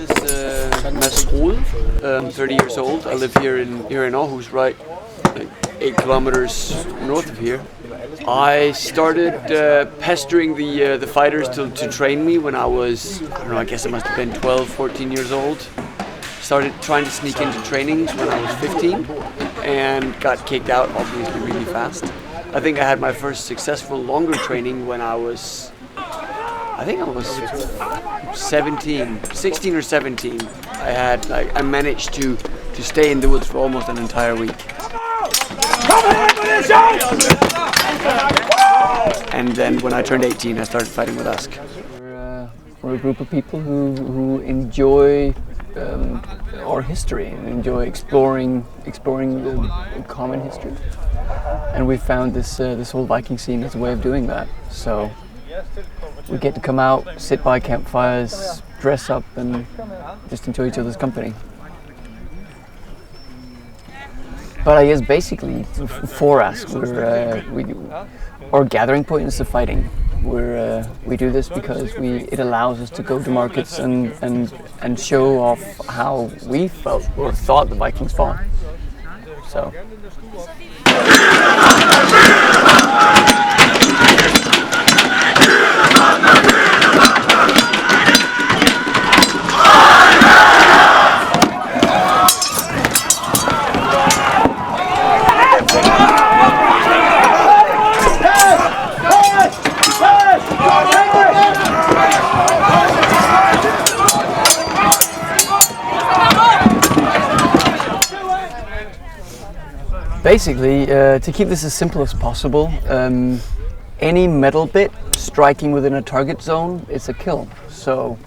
is Moesgaard. I'm 30 years old. I live here in Aarhus, right, like 8 kilometers north of here. I started pestering the fighters to train me when I was, I don't know, I guess I must have been 12, 14 years old. Started trying to sneak into trainings when I was 15 and got kicked out, obviously, really fast. I think I had my first successful longer training when I was, I think I was 16 or 17. I managed to stay in the woods for almost an entire week. And then when I turned 18, I started fighting with Ask. We're a group of people who enjoy our history and enjoy exploring the common history. And we found this whole Viking scene as a way of doing that. So we get to come out, sit by campfires, dress up, and just enjoy each other's company. But I guess basically, for us, our gathering point is the fighting. We do this because it allows us to go to markets and show off how we felt or thought the Vikings fought. So. Basically, to keep this as simple as possible, any metal bit striking within a target zone is a kill. So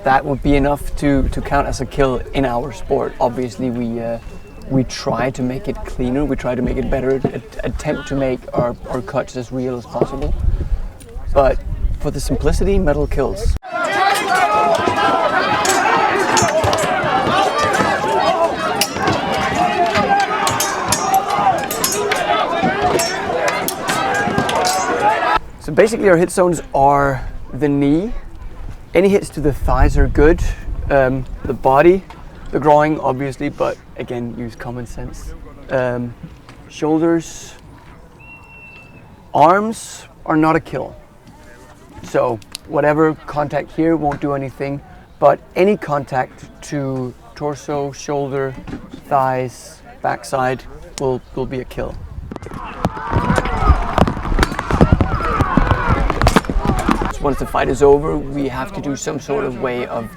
that would be enough to count as a kill in our sport. Obviously, we try to make it cleaner, we try to make it better, attempt to make our cuts as real as possible. But for the simplicity, metal kills. So basically our hit zones are the knee. Any hits to the thighs are good. The body, the groin obviously, but again use common sense. Shoulders, arms are not a kill. So whatever contact here won't do anything, but any contact to torso, shoulder, thighs, backside will be a kill. Once the fight is over, we have to do some sort of way of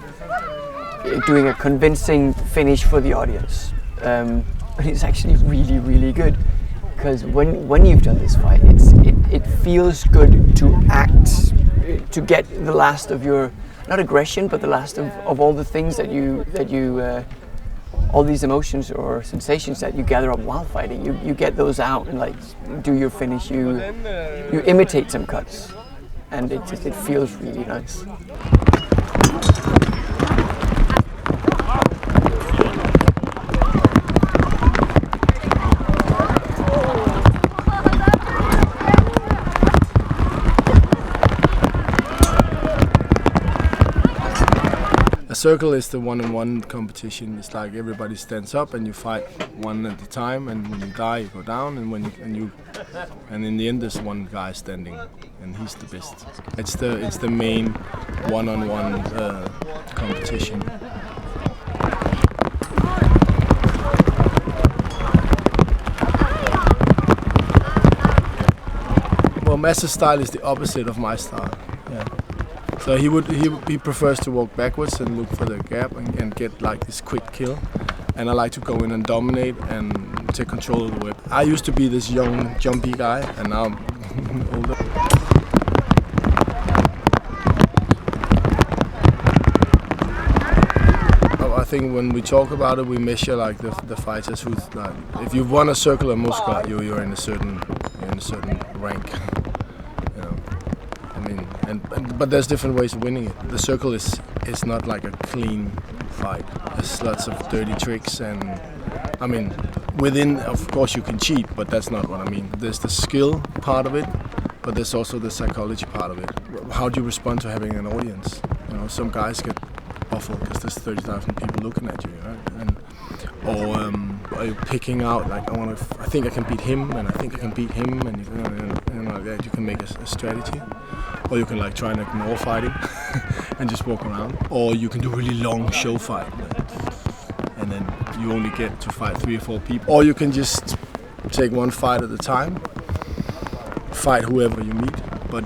doing a convincing finish for the audience. But it's actually really, really good, because when you've done this fight, it feels good to act, to get the last of your, not aggression, but the last of all the things that you all these emotions or sensations that you gather up while fighting. You get those out and like do your finish. You imitate some cuts. And it feels really nice. A circle is the one-on-one competition. It's like everybody stands up and you fight one at a time, and when you die you go down, and in the end there's one guy standing, and he's the best. It's the main one-on-one competition. Well, Master's style is the opposite of my style. Yeah. So he prefers to walk backwards and look for the gap and get like this quick kill. And I like to go in and dominate and take control of the whip. I used to be this young, jumpy guy, and now I'm older. I think when we talk about it, we measure like the fighters who, like, if you've won a circle in Moesgaard, you're in a certain rank. You know, I mean, but there's different ways of winning it. The circle is not like a clean fight. There's lots of dirty tricks, and I mean, within, of course you can cheat, but that's not what I mean. There's the skill part of it, but there's also the psychology part of it. How do you respond to having an audience? You know, some guys get awful because there's 30,000 people looking at you, right? Or are you picking out like I think I can beat him, and I think I can beat him, and like that you can make a strategy, or you can like try and ignore fighting and just walk around, or you can do a really long show fight, and then you only get to fight 3 or 4 people, or you can just take one fight at a time, fight whoever you meet, but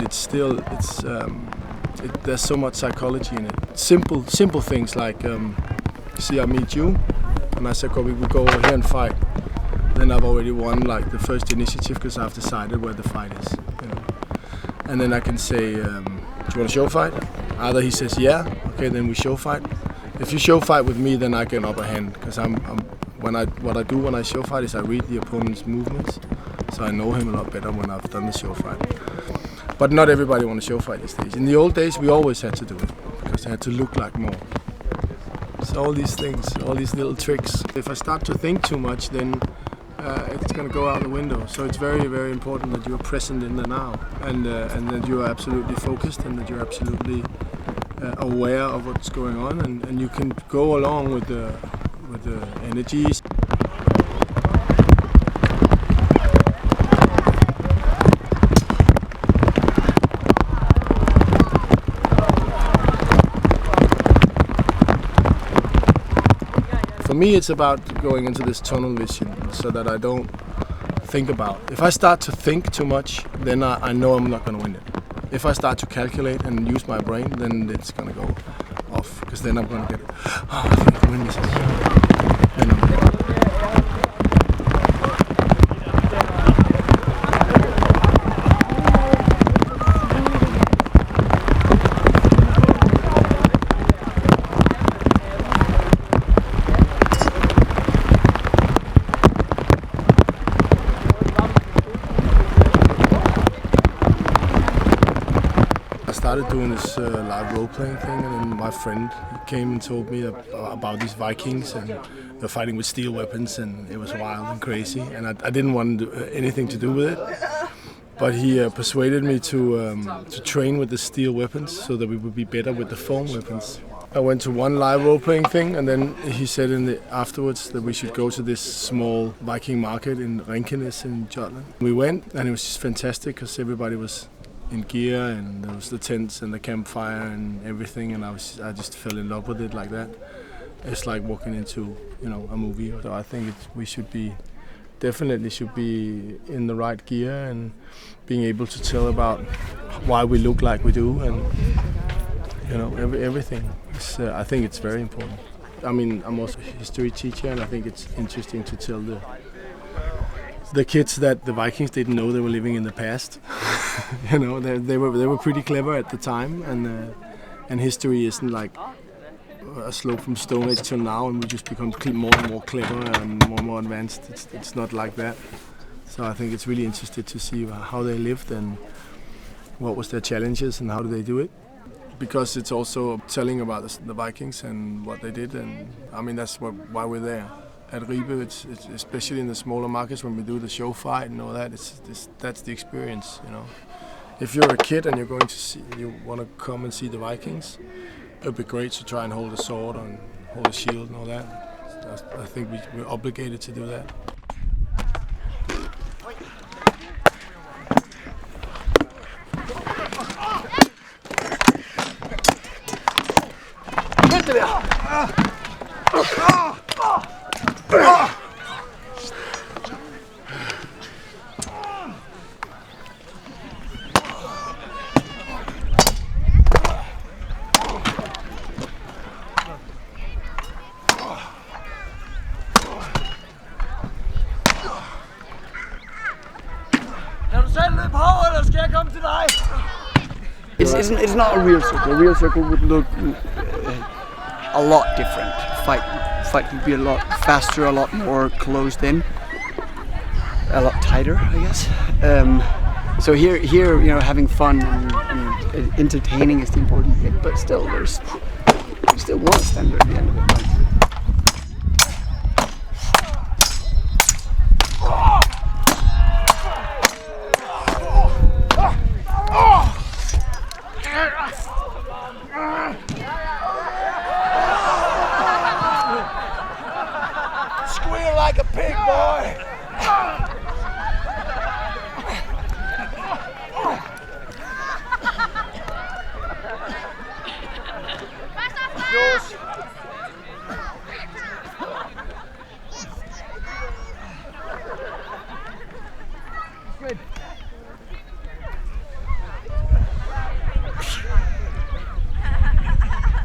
there's so much psychology in it. Simple things like, see, I meet you, and I say, "Okay, we go over here and fight." Then I've already won like the first initiative because I've decided where the fight is. You know? And then I can say, "Do you want to show fight?" Either he says, "Yeah," okay, then we show fight. If you show fight with me, then I get an upper hand because what I do when I show fight is I read the opponent's movements, so I know him a lot better when I've done the show fight. But not everybody want to show fight these days. In the old days, we always had to do it because they had to look like more. So all these things, all these little tricks. If I start to think too much, then it's going to go out the window. So it's very, very important that you are present in the now, and that you are absolutely focused, and that you're absolutely aware of what's going on, and you can go along with the energies. For me, it's about going into this tunnel vision so that I don't think about. If I start to think too much, then I know I'm not going to win it. If I start to calculate and use my brain, then it's going to go off, because then I'm going to get it. Oh, I think I can win this. Then I started doing this live role-playing thing, and then my friend came and told me about these Vikings, and they're fighting with steel weapons, and it was wild and crazy, and I didn't want to do anything to do with it. But he persuaded me to train with the steel weapons so that we would be better with the foam weapons. I went to one live role-playing thing, and then he said afterwards that we should go to this small Viking Market in Rinkenes in Jutland. We went, and it was just fantastic because everybody was in gear, and there was the tents and the campfire and everything, and I just fell in love with it like that. It's like walking into a movie. So I think we definitely should be in the right gear and being able to tell about why we look like we do, and everything. I think it's very important. I mean, I'm also a history teacher, and I think it's interesting to tell the kids that the Vikings didn't know they were living in the past. They were pretty clever at the time, and history isn't like a slope from Stone Age till now, and we just become more and more clever and more advanced. It's not like that. So I think it's really interesting to see how they lived and what was their challenges and how do they do it. Because it's also telling about the Vikings and what they did, and I mean that's why we're there. At Ribe, it's especially in the smaller markets when we do the show fight and all that. That's the experience, If you're a kid and you want to come and see the Vikings, it'd be great to try and hold a sword and hold a shield and all that. I think we're obligated to do that. It's not a real circle. A real circle would look a lot different. Fight would be a lot faster, a lot more closed in, a lot tighter, I guess. So here, having fun and entertaining is the important thing. But still, there's still one standard at the end of it. like a pig, boy!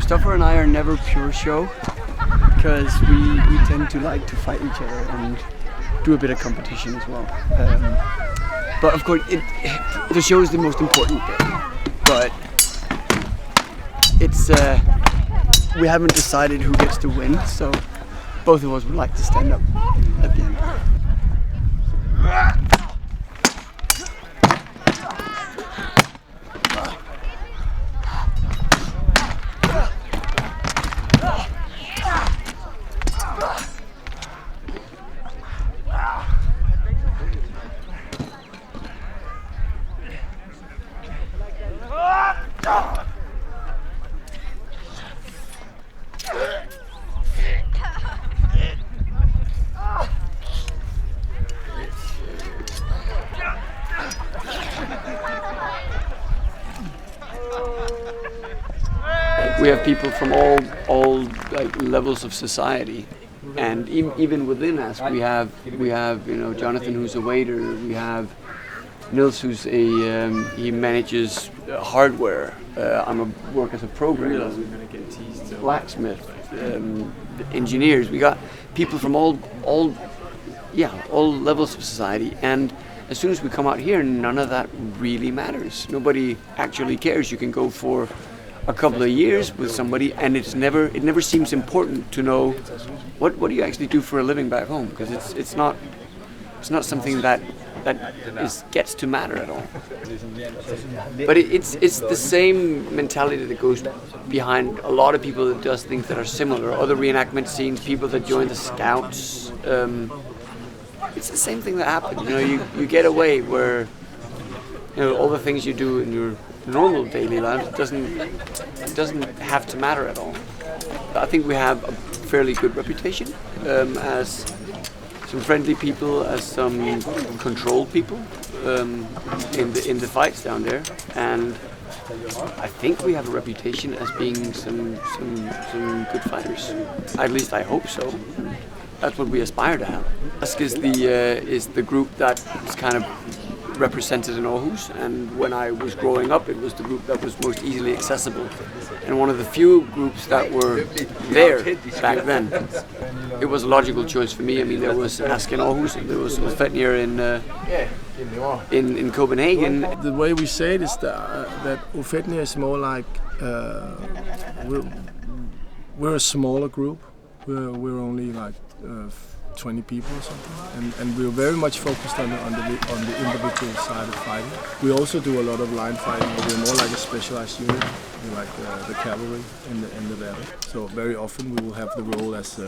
Stuffer and I are never pure show because we tend to like to fight each other and do a bit of competition as well. But of course, the show is the most important bit. But it's we haven't decided who gets to win, so both of us would like to stand up at the end. We have people from all like levels of society, and even within us, we have Jonathan, who's a waiter. We have Nils, who's he manages hardware. Work as a programmer. Blacksmith, engineers. We got people from all levels of society, and as soon as we come out here, none of that really matters. Nobody actually cares. You can go for a couple of years with somebody, and it never seems important to know what do you actually do for a living back home, because it's not something that gets to matter at all. But it's the same mentality that goes behind a lot of people that does things that are similar. Other reenactment scenes, people that join the Scouts. It's the same thing that happens. You get away where all the things you do in your normal daily life doesn't have to matter at all. I think we have a fairly good reputation as some friendly people, as some controlled people in the fights down there, and I think we have a reputation as being some good fighters. At least I hope so. That's what we aspire to have. Ask is the group that is kind of represented in Aarhus, and when I was growing up, it was the group that was most easily accessible, and one of the few groups that were there back then. It was a logical choice for me. I mean, there was Ask in Aarhus, and there was Fetnir in Copenhagen. The way we say it is that Fetnir is more like we're a smaller group. We're only like 20 people or something, and we're very much focused on the individual side of fighting. We also do a lot of line fighting. We're more like a specialized unit, like the cavalry in the battle. So very often we will have the role as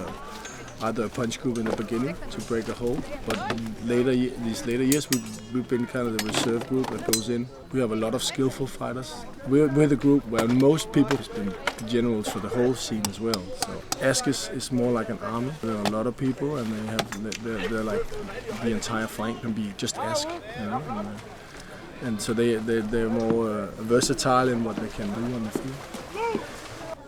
either a punch group in the beginning to break a hold, but these later years we've been kind of the reserve group that goes in. We have a lot of skillful fighters. We're the group where most people have been generals for the whole scene as well. So Ask is more like an army. There are a lot of people, and they're like the entire flank can be just Ask, and so they're more versatile in what they can do on the field.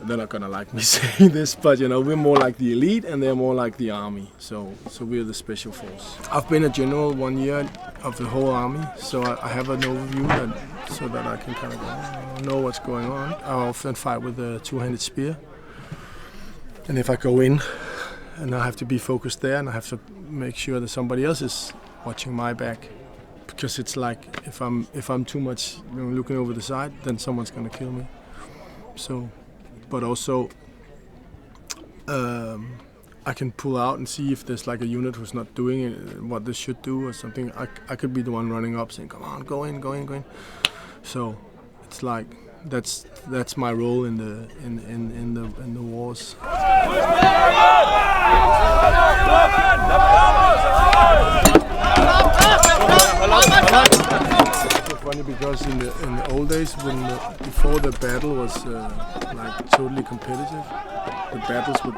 They're not gonna like me saying this, but we're more like the elite and they're more like the army. So we're the special force. I've been a general 1 year of the whole army, so I have an overview so that I can kind of know what's going on. I often fight with a two-handed spear, and if I go in, and I have to be focused there, and I have to make sure that somebody else is watching my back, because it's like if I'm too much looking over the side, then someone's gonna kill me. So. But also, I can pull out and see if there's like a unit who's not doing what they should do or something. I could be the one running up saying, "Come on, go in." So it's like that's my role in the wars. Funny because in the old days, before the battle was like totally competitive, the battles would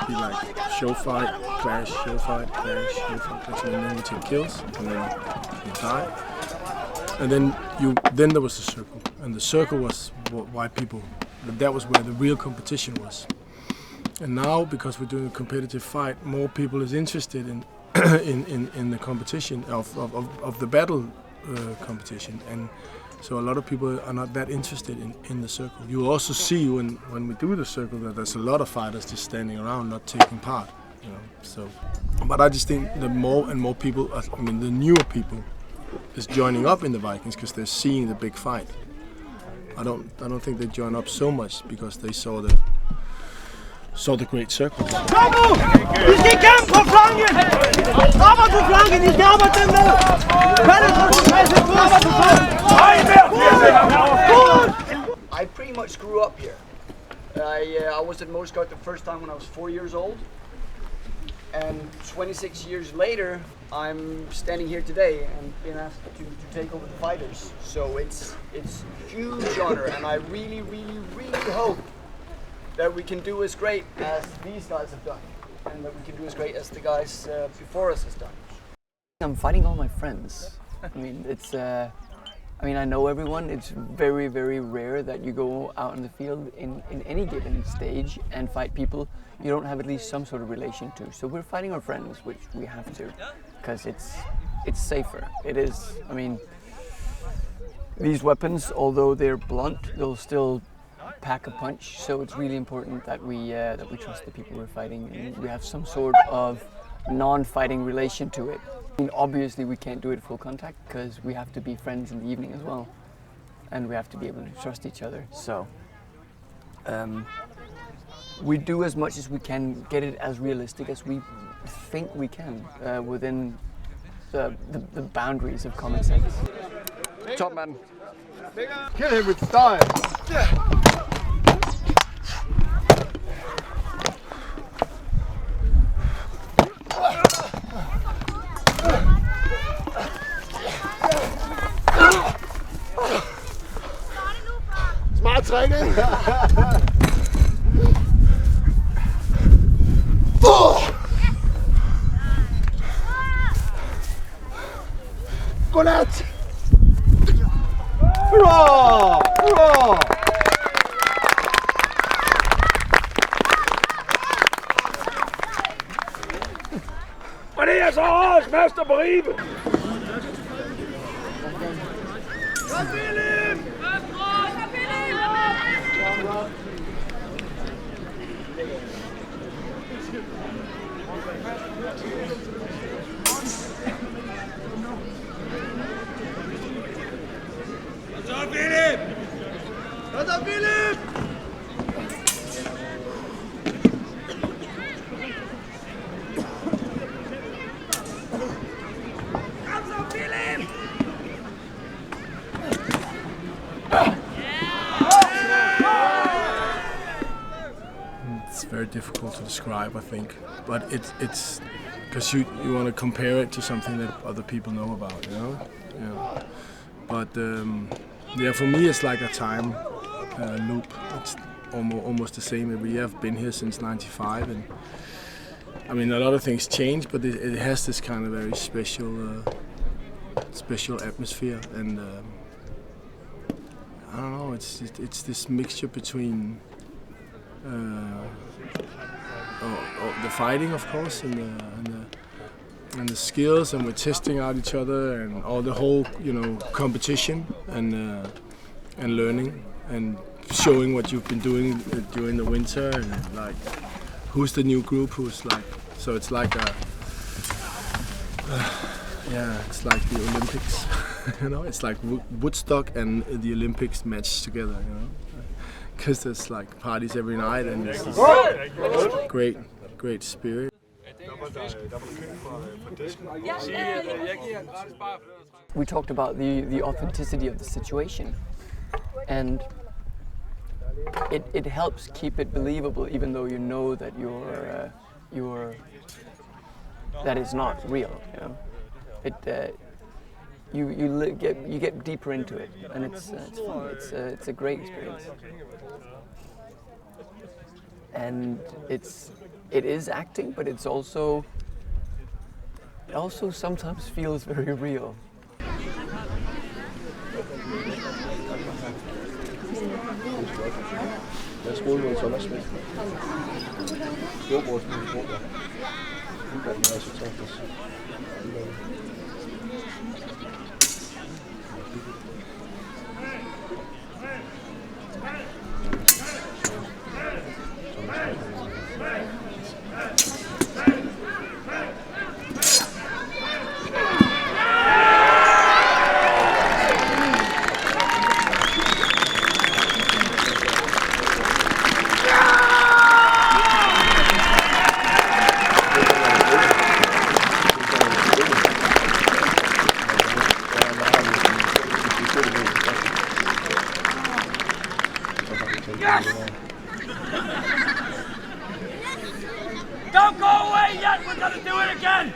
be like show fight, clash, show fight, clash, show fight, clash, and then you take kills, and then you die. And then there was the circle, and the circle was why people. That was where the real competition was. And now, because we're doing a competitive fight, more people is interested in in the competition of the battle competition, and so a lot of people are not that interested in the circle. You will also see when we do the circle that there's a lot of fighters just standing around, not taking part. You know, so. But I just think that more and more people, I mean, the newer people, is joining up in the Vikings because they're seeing the big fight. I don't think they join up so much because they saw the great circle. Vi skal i kamp på flanken! Hopper på flanken, I skal op og dem med! I pretty much grew up here. I was at Moesgaard the first time when I was 4 years old. And 26 years later, I'm standing here today and being asked to take over the fighters. So it's huge honor, and I really, really, really hope that we can do as great as these guys have done, and that we can do as great as the guys before us has done. I'm fighting all my friends. I mean, it's. I know everyone. It's very, very rare that you go out in the field in any given stage and fight people you don't have at least some sort of relation to. So we're fighting our friends, which we have to, because it's safer. It is. I mean, these weapons, although they're blunt, they'll still pack a punch. So it's really important that we trust the people we're fighting, and we have some sort of non-fighting relation to it. I mean, obviously we can't do it full contact because we have to be friends in the evening as well, and we have to be able to trust each other. So we do as much as we can, get it as realistic as we think we can within the boundaries of common sense. Top man. Kill him with style. Smart træning. Godnat! Hurra! Hurra! Og det er så også Mester på Ribe! Kom Philip! Kom så Philip! It's very difficult to describe, I think, but it's because you want to compare it to something that other people know about, you know. Yeah. But yeah, for me it's like a time loop. It's almost the same every year. I've been here since '95, and I mean a lot of things change, but it has this kind of very special atmosphere, and I don't know. It's this mixture between the fighting, of course, and the skills, and we're testing out each other, and all the whole, you know, competition and learning and showing what you've been doing during the winter, and like who's the new group, who's like, so it's like a yeah, it's like the Olympics. You know, it's like Woodstock and the Olympics matched together, you know, because there's like parties every night, and there's this great spirit. We talked about the authenticity of the situation, and it helps keep it believable, even though you know that that is not real. You know, you get deeper into it, and it's fun. It's a great experience. and it is acting, but it also sometimes feels very real. Jeg troede, det var sommersmæt. Storbrorsen i Bybjerg. Udvalg med resultatet. Don't go away yet! We're gonna do it again!